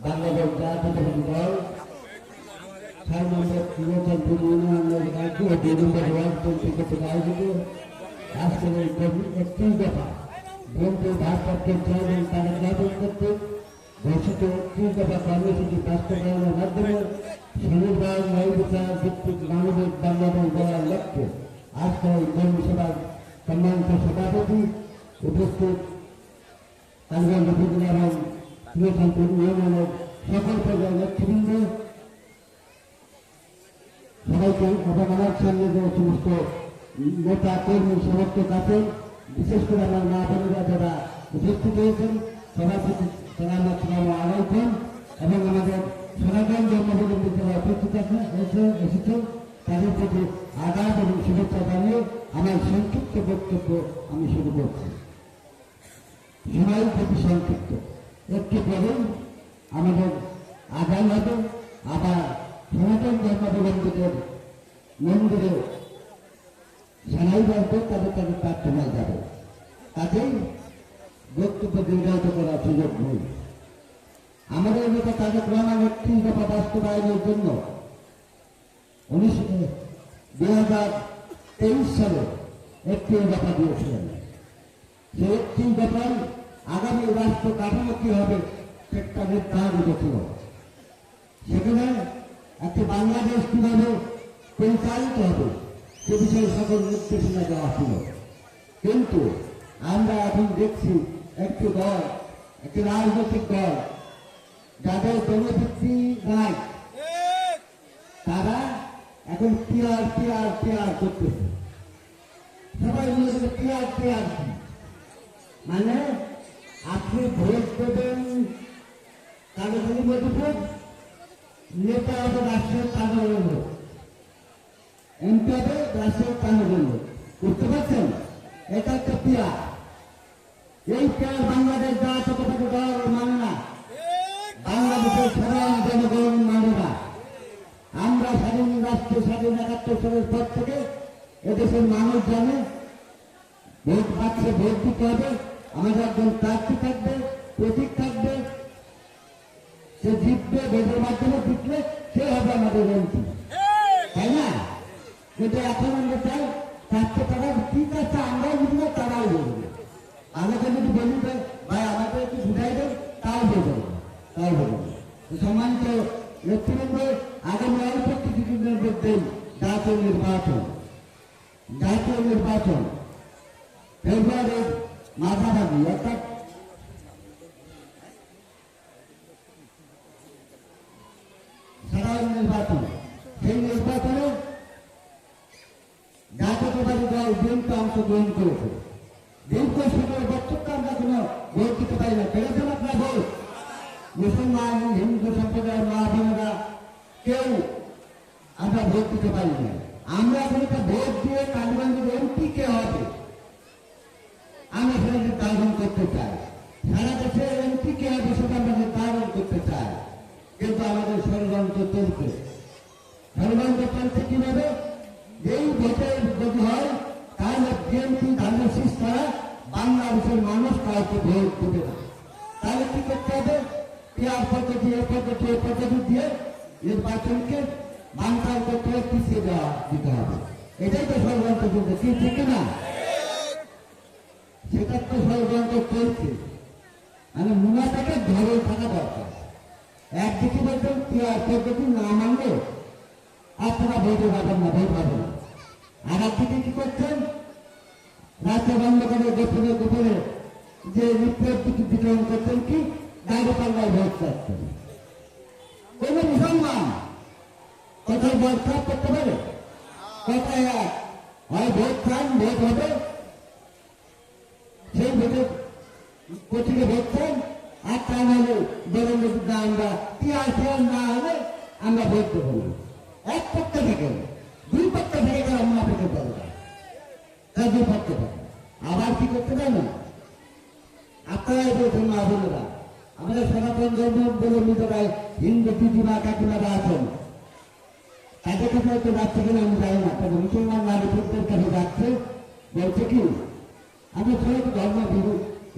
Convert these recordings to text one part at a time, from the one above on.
বাংলাদেশ জাতীয়তাবাদী দল 6 নম্বর নির্বাচনপুর ইউনিয়নের রাজ্য ও 2 নম্বর ওয়ার্ড কমিটি কর্তৃক আয়োজিত আজকের এই 31 দফা বিএনপির ভারপ্রাপ্ত চেয়ারম্যান তারেক রহমান কর্তৃক ঘোষিত 31 দফা কর্মসূচি বাস্তবায়নের মাধ্যমে সুনির্বাণ ন্যায় বিচার ভিত্তিক মানবিক বাংলাদেশ গড়ার লক্ষ্যে আজকের এই কর্মী সভার সম্মানিত সভাপতি উপস্থিত কালীগঞ্জ উপজেলা এবং নির্বাচনপুর ইউনিয়নের সকল পর্যায়ের নেতৃবৃন্দ সবাইকে এবং আমার সামনে যে সমস্ত নেতা কর্মী সমর্থক আছেন, বিশেষ করে আমার মা বোনেরা যারা উপস্থিত হয়েছেন সবার প্রতি সালাম আলাইকুম। এবং আমাদের সোনাগঞ্জ জন্মভূমি যারা উপস্থিত এসেছেন তাদের প্রতি আদাব এবং শুভেচ্ছা জানিয়ে আমার সংক্ষিপ্ত বক্তব্য আমি শুরু করছি। সময় প্রতি সংক্ষিপ্ত একটু পরে আমাদের আদান হবে, আবার সনাতন ধর্মাবলম্বীদের মন্দিরে সানাই বাড়বে, তাদের তাদের প্রার্থনায় যাবে, কাজেই বক্তব্য দীর্ঘায়িত করার সুযোগ নেই। আমাদের নেতা তারেক রহমান 31 দফা বাস্তবায়নের জন্য 2023 সালে 31 দফা দিয়েছিলেন। সেই 31 দফায় আগামী রাষ্ট্র কাঠামো কি হবে সেটা নির্ধারিত ছিল। সেখানে একটি বাংলাদেশ কিভাবে পরিচালিত হবে সে বিষয়ে সকল নির্দেশনা দেওয়া ছিল। কিন্তু আমরা এখন দেখছি একটি দল, একটি রাজনৈতিক দল যাদের জনভিত্তি নাই, তারা এখন পিয়ার করতেছে। সবাই মিলে পিয়ার মানে আপনি ভোট দেবেন কাগজী মধুপুর, নেতা হবে রাষ্ট্রের কাগজ লোক, এমপি হবে রাষ্ট্রের কাগজ লোক, বুঝতে পারছেন? এটা একটা পিয়ার। এই পিয়ার বাংলাদেশ জাতীয়তাবাদী দল মানে না, বাংলাদেশের সাধারণ জনগণ মানে না। আমরা স্বাধীন রাষ্ট্র স্বাধীন 71 সালের পর থেকে এদেশের মানুষ জানে ভোট পাচ্ছে, ভোট দিতে হবে, আমাদের একজন প্রার্থী থাকবে, প্রতীক থাকবে, সে জিতবে, ভোটের মাধ্যমে জিতলে সে হবে আমাদের এমপি, তাই না? কিন্তু এখন আমরা চাই স্বাস্থ্য তারা ঠিক আছে, আমরাও বুঝবো, তারাও বুঝবে। আমাকে যদি বলি ভাই আমাকে একটু বুঝাই দেন, তাও বলবো, তাই বলবো। সম্মানিত নেতৃবৃন্দ, আগামী অল্প কিছুদিনের মধ্যেই জাতীয় নির্বাচন ফেব্রুয়ারির মাঝামাঝি, অর্থাৎ সাধারণ নির্বাচন। সেই নির্বাচনে জাতীয়তাবাদী দল বিএনপি অংশগ্রহণ করেছে। দীর্ঘ সময়ের বক্তব্য আমরা কোনো ভোট দিতে পারি না, পেরেছেন আপনার ভোট? মুসলমান হিন্দু সম্প্রদায়ের মা বোনেরা কেউ আমরা ভোট দিতে পারি না। আমরা এখন একটা ভোট দিয়ে কালীগঞ্জের এমপি কে হবে আমরা সেটা নির্ধারণ করতে চাই, সারা দেশের এমপি কে হবে সেটা আমরা নির্ধারণ করতে চাই। কিন্তু আমাদের ষড়যন্ত্র চলছে কিভাবে? এই ভোটের যদি হয় তাহলে বিএনপি ধানের ছাড়া বাংলাদেশের মানুষ কাউকে ভোট দেবে না। তাহলে কি করতে হবে? পিয়ার পদ্ধতি, এ পদ্ধতি দিয়ে নির্বাচনকে বানচাল করতে হবে, পিছিয়ে দিতে হবে। এটাই তো ষড়যন্ত্র চলছে, কি ঠিক না? সেটা তো ষড়যন্ত্র চলছে, মানে মুনাটাকে ধরে থাকা দরকার। একদিকে বলছেন পিয়ার পদ্ধতি না মানলে আপনারা ভোটে পাবেন না, ভোট পাবেন না। আর একদিকে কি করছেন? রাজ্য বন্ধ করে গোপনে যে লিফলেট বিতরণ করছেন, কি গাড়ি পাল্লায় ভোট চাচ্ছেন। কোন মুসলমান কোথায় ভোট খারাপ করতে পারে? কোথায় হয় ভোট খান, ভোট হবে, সেই ভোটে কোচিকে ভোট চান, আর তা নাহলে বরেন্দ্র আমরা পিয়ার না হলে আমরা ভোট দেবো না। এক পক্ষ থেকে, দুই পক্ষ থেকে গেলে আমরা পেতে পারবো না, তার দুই পক্ষ থেকে আবার কি করতে পারবো না। আপনারাই বলছেন মা বোনেরা, আমাদের সনাতন ধর্মাবলম্বীরাই হিন্দু দিদিমা কাকিমারা আছেন, তাদের কাছে হয়তো যাচ্ছে কিনা আমি জানি না, তবে মুসলমান নারী পুরুষদের কাছে যাচ্ছে, বলছে কি আমি সবাই ধর্ম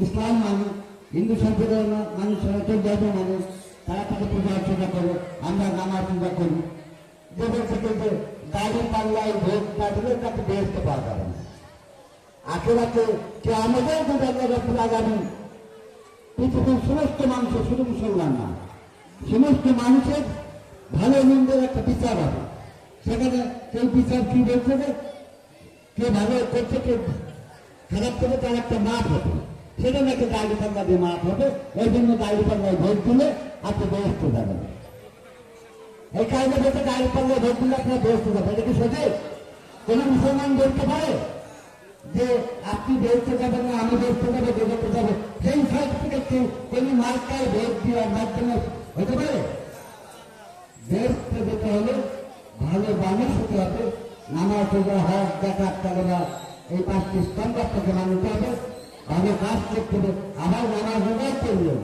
ইসলাম মানি, হিন্দু সম্প্রদায়ের মানুষ, সনাতন ধর্ম মানুষ, তারা তাকে পূজা অর্চনা করে, আমরা নামাজ পূজা করি। যেখান থেকে যে দাঁড়িয়ে পাল্লায় ভোট না দিলে তাকে বেরোতে পাওয়া যাবে না। আখেরাতে কে আমাদের যদি আগামী পৃথিবীর সমস্ত মানুষ, শুধু মুসলমান না, সমস্ত মানুষের ভালো মন্দের একটা বিচার হবে। সেখানে সেই বিচার কি বলছে যে কে ভালো করছে, কে খারাপ করবে, তার একটা মাপ হবে। সেটা নাকি দাঁড়িয়ে পাল্লা দিয়ে মাপ হবে। এই জন্য দাঁড়িয়ে পাল্লায় ভোট দিলে আপনি বেরোতে যাবেন। এই কারণে বলতে দাঁড়িয়ে পাল্লায় ভোট দিলে আপনার বেরোতে যাবেন। এটা কি সোজে কোন মুসলমান বলতে পারে যে আপনি বেরোতে যাবেন না, আমি বেরোতে যাবো, বেরোতে যাবো? সেই সার্টিফিকেট কোন মার্কায় ভোট দেওয়ার মাধ্যমে হতে পারে? বেরোতে যেতে হলে ভালো মানুষ হতে হবে। নামাজ রোজা হজ জাকাত তালেবা এই 5টি স্তম্ভ আপনাকে মানতে হবে, ভালো কাজ করতে হবে। আবার নামাজ রোজাই করলেন,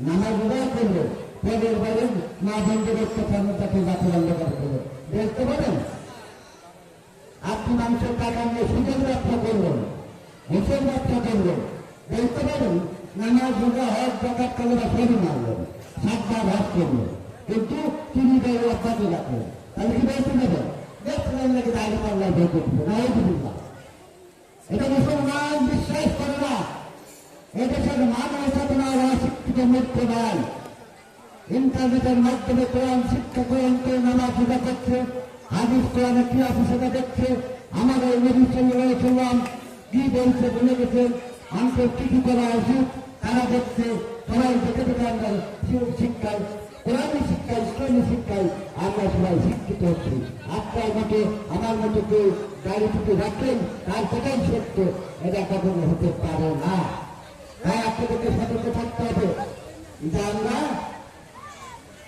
নামাজ রোজাই করলেন, পেটের বাইরে মা বন্ধুদের কথা তাকে জাতি বন্ধ করতে হবে। বেরোতে পারেন? আপনি মানুষের টাকা নিয়ে সুযোগ ব্যবসা করবেন, হোসেন ব্যবসা করবেন, বলতে পারেন? নামাজ রোজা হজ জাকাত তালেবা সবই মারবেন, 7বার হজ করবেন, কিন্তু তিনি বাইরে আপনাকে রাখবেন। তাহলে কি বেরোতে নেবেন? দেখলেন নাকি দাঁড়িয়ে পাল্লায় ভোট করতে না? এটা মুসলমান বিশ্বাস করে না। এদেশের মানুষ আপনার অশিক্ষিত মূর্খ নাই। ইন্টারনেটের মাধ্যমে কোরআন শিক্ষা গ্রহণ করে নামাজ পূজা করছে, হাদিস কোরআনে কি আছে সেটা দেখছে। আমাদের নবী সাল্লাল্লাহু আলাইহি ওয়াসাল্লাম কি বলছে বলে গেছেন, মানুষের কি কি করা উচিত তারা দেখছে। সবাই দেখে দেখে আমরা শিক্ষায়, কোরআনী শিক্ষায়, ইসলামী শিক্ষায় আমরা সবাই শিক্ষিত হচ্ছি। আপনার মতো আমার মতো কেউ গাড়ি থেকে রাখলেন তার কথাই সত্য, এটা কখনো হতে পারে না। তাই আপনাদেরকে সতর্ক থাকতে হবে যে আমরা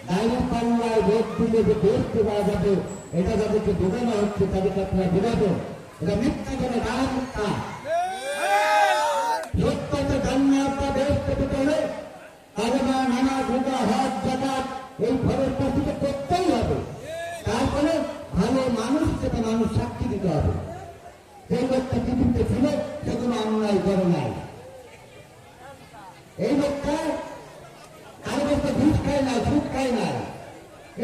দাঁড়িয়ে পাল্লায় ভোট দিলে যে বেরোতে পাওয়া যাবে, এটা যাদেরকে বোঝানো হচ্ছে তাদেরকে আপনারা বোঝাবেন। এটা মিথ্যা করে না, মিথ্যা। সত্যতে জানিয়ে আপনার বেরোতে পেতে হলে কালেমা, নামাজ রোজা হজ জাকাত এই ফলের প্রতিকে করতেই হবে। তারপরে ভালো মানুষ সেটা মানুষ সাক্ষী দিতে হবে। যে লোকটা পৃথিবীতে ছিল সে কোনো অন্যায় করে নাই। এই লোকটা কারো কাছে ঘুষ খায় না, সুদ খায় না।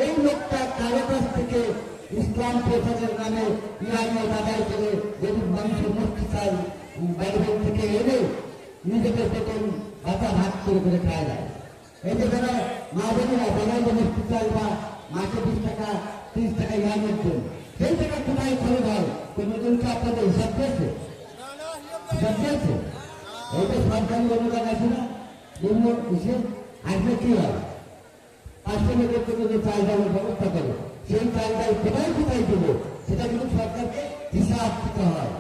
এই লোকটা কারো কাছ থেকে ইসলাম প্রচারের নামে ইরানীয় বাজার করে গরিব মানুষের মুক্তি চাই বাইরে থেকে এনে নিজেদের বেতন ভাতা ভাগ করে করে খায় যায়। এই যে যারা মা বোনেরা বাঙালি মুক্তি চাল বা মাসে 20 টাকা 30 টাকা ইরানের জন্য, সেই টাকা কোথায় খরচ হয়? কোনদিনকে আপনাদের হিসাব দিয়েছে? হিসাব দিয়েছে? এইটা সরকারি অনুদান আছে না, বিভিন্ন হিসেব আসলে কি হয়? 500 লোকের জন্য যে চাল ডালের ব্যবস্থা করে, সেই চাল ডাল কোথায় কোথায় দেবো সেটা কিন্তু সরকারকে হিসাব দিতে হয়।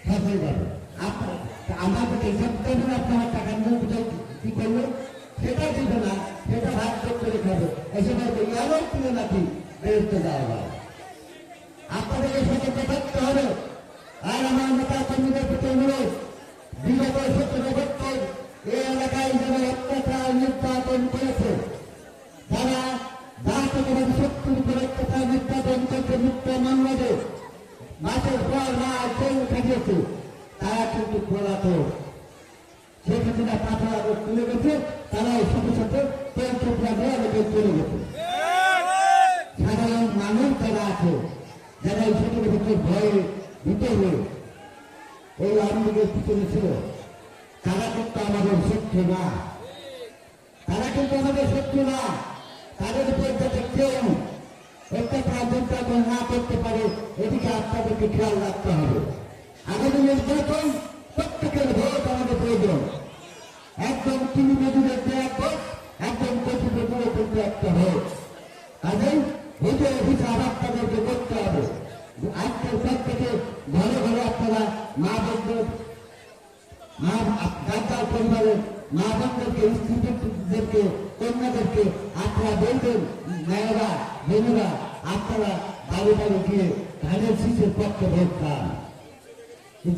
সরকারি যাবে আমাদের হিসাব দেবেন, আপনার টাকা নিয়ে কোথায় কি করলো সেটা দিবে না, সেটা ভাগ করতে খাবে। এসে বলতে ইয়ারও তুলে নাকি বেরোতে যাওয়া হয়। আপনাদেরকে সতর্ক থাকতে হবে। আর আমার নেতা কর্মীদের প্রতি অনুরোধ, বিগত 17 বছর এই এলাকায় যারা অত্যাচার নির্যাতন করেছে, যারা জাতীয়তাবাদী শক্তির উপর অত্যাচার নির্যাতন করছে, মুক্ত বাংলাদেশ মাসের পর মাস জেল খাটিয়েছে, তারা কিন্তু পলাতক। শেখ হাসিনা 15 আগস্ট তুলে গেছে, তারাই সাথে সাথে তেল চোপড়া অনেকে চলে গেছে। সাধারণ মানুষ যারা আছে, যারা এই 17 বছর ভয়ে ভিতরে এই আওয়ামী লীগের পিছনে ছিল, তারা কিন্তু আমাদের শত্রু না, তারা কিন্তু আমাদের শত্রু না। তাদের উপর যাতে কেউ অত্যাচার নির্যাতন না করতে পারে, এদিকে আপনাদেরকে খেয়াল রাখতে হবে। আগামী নির্বাচন প্রত্যেকের ভোট আমাদের প্রয়োজন। একদম তিনি মেজুরের যে এক ভোট, একদম প্রতিবেদনের কিন্তু একটা ভোট। কাজেই ভোটের হিসাব আপনাদেরকে করতে হবে। আজকের পর থেকে ঘরে ঘরে আপনারা মা বোনদের, দাদার পরিবারের মা বোনদেরকে, স্ত্রীদেরকে, কন্যাদেরকে আপনারা বলবেন, মেয়েরা বোনেরা আপনারা বাড়ি বাড়ি গিয়ে ধানের শীষের পক্ষে ভোট খান।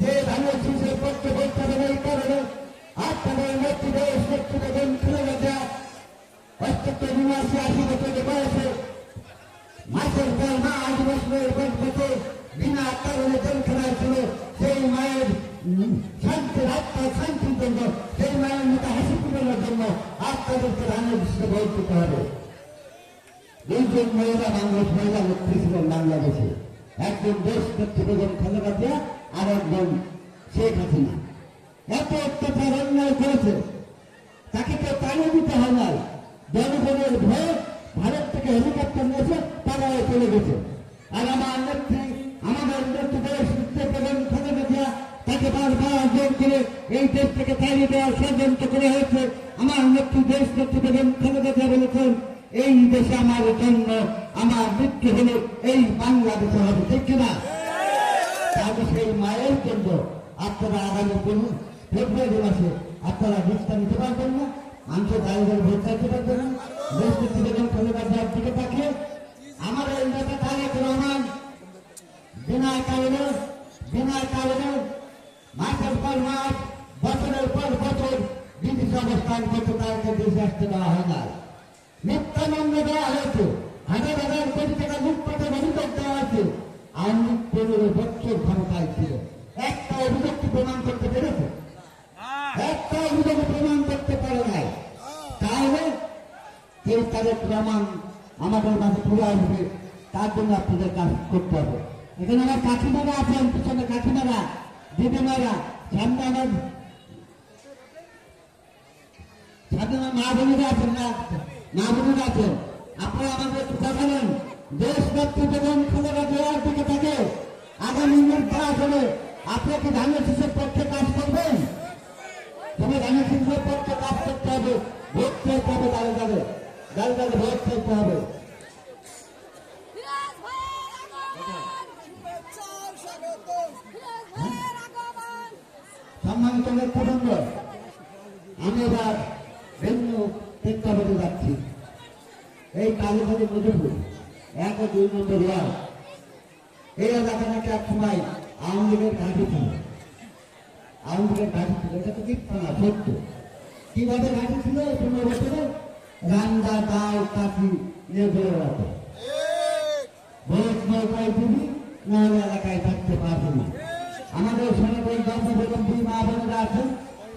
যে ধানের শীষের পক্ষে ভোট খাবেন এই কারণে আপনাদের নেতৃত্বে খেলে গেছে। 75, 79, 80 বছরের বয়সে মাসের পর মাস, বছরের বছর বিনা কারণে জেল খেলায় ছিল, সেই মায়ের শান্তির আত্মার শান্তির জন্য, সেই মায়ের মতো হাসি ফুটানোর জন্য আপনাদেরকে বাংলাদেশে ভোট দিতে হবে। দুইজন মহিলা মহিলা নেত্রী ছিলেন বাংলাদেশে, একজন দেশ নেত্রী বেগম খালেদা জিয়া আর একজন শেখ হাসিনা। এত অত্যাচার অন্যায় করেছে, তাকে তো তাড়িয়ে দিতে হয় নাই। জনগণের ভয়ে ভারত থেকে হেলিকপ্টার নিয়েছে, তারাও চলে গেছে। আর আমার নেত্রী, আমাদের নেত্রী দেশ নেত্রী বেগম খালেদা জিয়া, তাকে বারবার জোর করে এই দেশ থেকে তাড়িয়ে দেওয়ার ষড়যন্ত্র করে হয়েছে। আমার নেত্রী দেশ নেত্রী বেগম খালেদা জিয়া বলেছেন, এই দেশে আমার জন্য আমার মৃত্যু হলে এই বাংলাদেশে হবে, ঠিক কিনা? তাহলে সেই মায়ের জন্য আপনারা আগামী ফেব্রুয়ারি মাসে আপনারা ভোটটা নিতে পারবেন না, মানুষের দাঁড়িয়ে ভোট চাইতে পারবেন না। দেশ নেত্রী বেগম খালেদা জিয়ার দিকে তাকিয়ে আমার এই নেতা তারেক রহমান বিনা কারণে মাসের পর মাস, বছরের পর বছর বিদেশে অবস্থান করতে, তাদেরকে দেশে আসতে দেওয়া হয় না। মিথ্যা মামলা দেওয়া হয়েছে, হাজার হাজার কোটি টাকা লুটপাটে অভিযোগ দেওয়া হয়েছে। আওয়ামী লীগ 15 বছর ক্ষমতায় ছিল, একটা অভিযোগকে প্রমাণ করতে পেরেছে? একটা অভিযোগে প্রমাণ করতে পারে নাই। তাহলে সেই তারেক রহমান আমাদের মাঝে ফিরে আসবে, তার জন্য আপনাদের কাজ করতে হবে। এখানে আমার কাকিমারা আছেন, পিছনে কাকিমারা, দিদিমারা, সামনে আমার মা বোনেরা আছেন, মা বোনেরা আছেন। আপনারা আমাদের কথা বলেন, দেশ নেত্রী বেগম খালেদা জিয়ার দিকে থাকে আগামী নির্বাচনে আপনি কি ধানের শীষের পক্ষে কাজ করবেন? তবে ধানের শীষের পক্ষে কাজ করতে হবে, ভোট চাইতে হবে, দাঁড়িয়ে ভোট চাইতে হবে। সম্মানিত নেতৃবৃন্দ, আমি এবার ভিন্ন প্রেক্ষাপটে যাচ্ছি। এই কালীবাড়ি মধুপুর 1 ও 2 নম্বর ওয়ার্ড, এই এলাকা নাকি এক সময় আওয়ামী লীগের ঘাঁটি ছিল। আওয়ামী লীগের ঘাঁটি ছিল, এটা তো মিথ্যা না, সত্য। কিভাবে ঘাঁটি ছিল? 15 বছরে রান্দা দাও কাঠি নিয়ে ঘুরে বেড়াতো। ভোট নৌকায় দিবি, নাহলে এলাকায় থাকতে পারবে না। আমাদের সনাতন ধর্ম বেগম মা বোনেরা আছেন,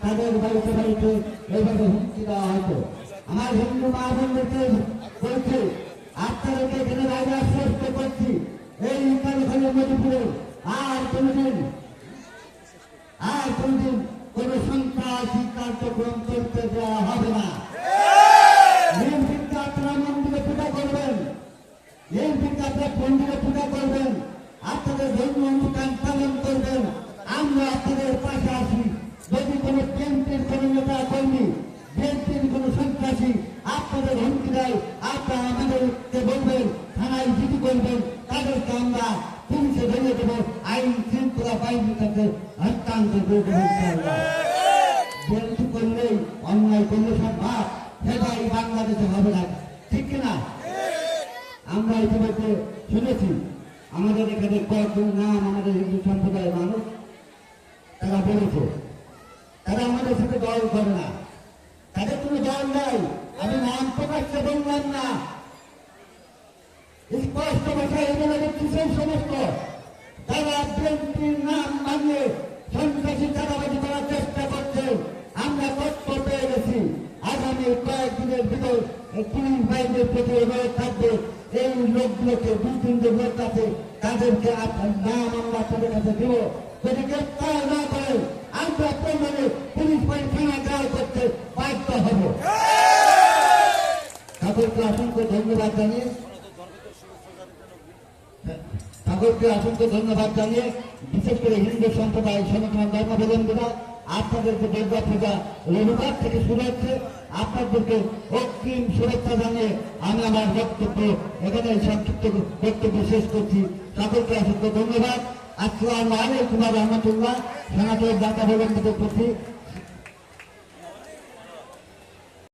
তাদের বাড়িতে বাড়িতে এইভাবে হুমকি দেওয়া হতো। আমার হিন্দু মা বোনদেরকে বলছে, আপনাদেরকে এখানে বাইরে আশ্বস্ত করছি, এই কালীখালী মধুপুরে আর কোনদিন কোন সন্ত্রাসী কার্যক্রম করতে দেওয়া হবে না। নির্বিঘ্নে আপনারা মন্দিরে পূজা করবেন, নির্বিঘ্নে আপনারা মন্দিরে পূজা করবেন, আপনাদের ধর্মীয় অনুষ্ঠান পালন করবেন। আমরা আপনাদের পাশে আসি। যদি কোনো বিএনপির কোন নেতা কর্মী, বিএনপির কোন সন্ত্রাসী আপনাদের হুমকি দেয়, আপনারা আমাদেরকে বলবেন, থানায় জিডি করবেন, তাদেরকে আমরা পুলিশে ধরিয়ে দেব, আইন শৃঙ্খলা বাহিনীর কাছে হস্তান্তর করে দেব। বিএনপি করলেই, অন্যায় করলে সব ভাব সেটাই বাংলাদেশে হবে না, ঠিক কিনা? আমরা ইতিমধ্যে শুনেছি আমাদের এখানে কয়েকজন নাম আমাদের হিন্দু সম্প্রদায়ের মানুষ, তারা বলেছে তারা আমাদের সাথে দল করে না, তাদের কোনো দল নাই। আমি নাম প্রকাশে বললাম না, স্পষ্ট ভাষায় বলে দিচ্ছি, সেই সমস্ত তারা বিএনপির নাম মানিয়ে সন্ত্রাসী চাঁদাবাজি করার চেষ্টা করছে। আমরা তথ্য পেয়ে গেছি, আগামী কয়েকদিনের ভিতর পুলিশ বাহিনীর প্রতি অনুরোধ থাকবে, এই লোকগুলোকে 2-3 লোক আছে, তাদেরকে আপনার নাম আমরা আপনাদের কাছে দেব। যদি গ্রেপ্তার না করেন, আমরা প্রমাণে পুলিশ বাহিনী থানা গ্রাহ করতে বাধ্য হব। ঠাকুরকে অসংখ্য ধন্যবাদ জানিয়ে বিশেষ করে হিন্দু সম্প্রদায় সনাতন ধর্মাবলম্বীরা আপনাদেরকে দুর্গা পূজা রবিবার থেকে শুরু হচ্ছে, আপনাদেরকে অগ্রিম শুভেচ্ছা জানিয়ে আমি আমার বক্তব্য এখানে সংক্ষিপ্ত বক্তব্য শেষ করছি। সকলকে অসংখ্য ধন্যবাদ। আসসালামু আলাইকুম ওয়া রাহমাতুল্লাহ। সনাতন ধর্মাবলম্বীদের প্রতি